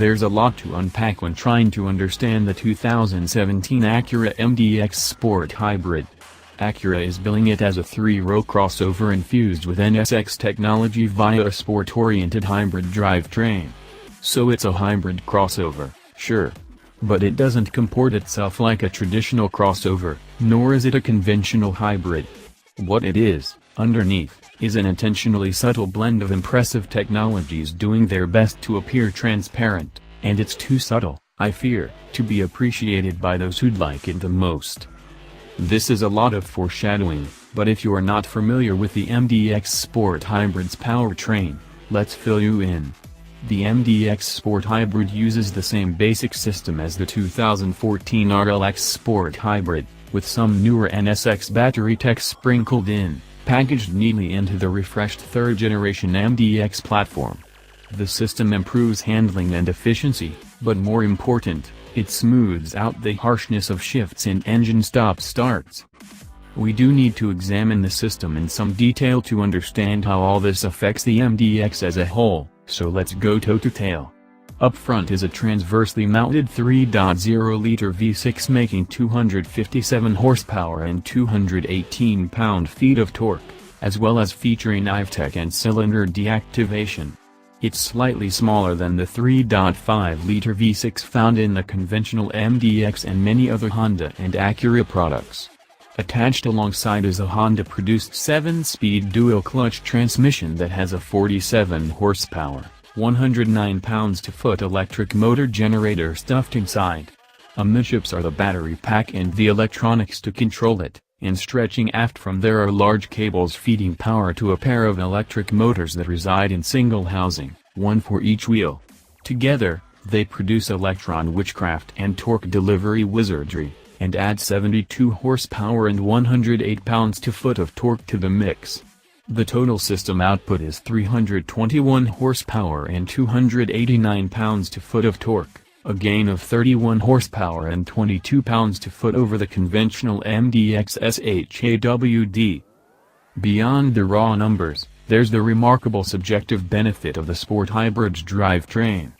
There's a lot to unpack when trying to understand the 2017 Acura MDX Sport Hybrid. Acura is billing it as a 3-row crossover infused with NSX technology via a sport-oriented hybrid drivetrain. So it's a hybrid crossover, sure. But it doesn't comport itself like a traditional crossover, nor is it a conventional hybrid. What it is, underneath, is an intentionally subtle blend of impressive technologies doing their best to appear transparent, and it's too subtle, I fear, to be appreciated by those who'd like it the most. This is a lot of foreshadowing, but if you are not familiar with the MDX Sport Hybrid's powertrain, let's fill you in. The MDX Sport Hybrid uses the same basic system as the 2014 RLX Sport Hybrid, with some newer NSX battery tech sprinkled in, packaged neatly into the refreshed third-generation MDX platform. The system improves handling and efficiency, but more important, it smooths out the harshness of shifts and engine stop-starts. We do need to examine the system in some detail to understand how all this affects the MDX as a whole, so let's go toe-to-tail. Up front is a transversely mounted 3.0-liter V6 making 257 horsepower and 218 pound-feet of torque, as well as featuring IVTEC and cylinder deactivation. It's slightly smaller than the 3.5-liter V6 found in the conventional MDX and many other Honda and Acura products. Attached alongside is a Honda-produced 7-speed dual-clutch transmission that has a 47 horsepower, 109 pounds-to-foot electric motor generator stuffed inside. Amidships are the battery pack and the electronics to control it, and stretching aft from there are large cables feeding power to a pair of electric motors that reside in single housing, one for each wheel. Together, they produce electron witchcraft and torque delivery wizardry, and add 72 horsepower and 108 pounds-to-foot of torque to the mix. The total system output is 321 horsepower and 289 pounds-to-foot of torque, a gain of 31 horsepower and 22 pounds-to-foot over the conventional MDX SHAWD. Beyond the raw numbers, there's the remarkable subjective benefit of the Sport Hybrid's drivetrain.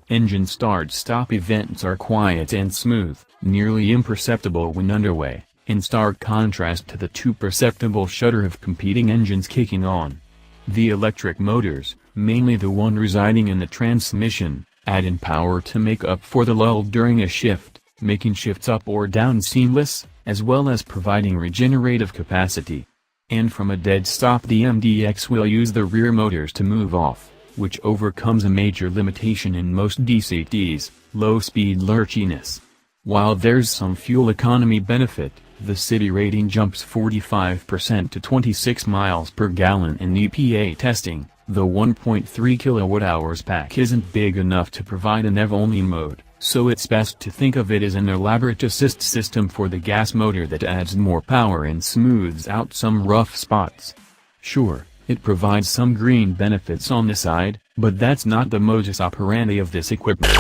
Engine start-stop events are quiet and smooth, nearly imperceptible when underway, in stark contrast to the too perceptible shudder of competing engines kicking on. The electric motors, mainly the one residing in the transmission, add in power to make up for the lull during a shift, making shifts up or down seamless, as well as providing regenerative capacity. And from a dead stop the MDX will use the rear motors to move off, which overcomes a major limitation in most DCTs, low-speed lurchiness. While there's some fuel economy benefit, the city rating jumps 45% to 26 miles per gallon in EPA testing. The 1.3 kWh pack isn't big enough to provide an EV-only mode, so it's best to think of it as an elaborate assist system for the gas motor that adds more power and smooths out some rough spots. Sure, it provides some green benefits on the side, but that's not the modus operandi of this equipment.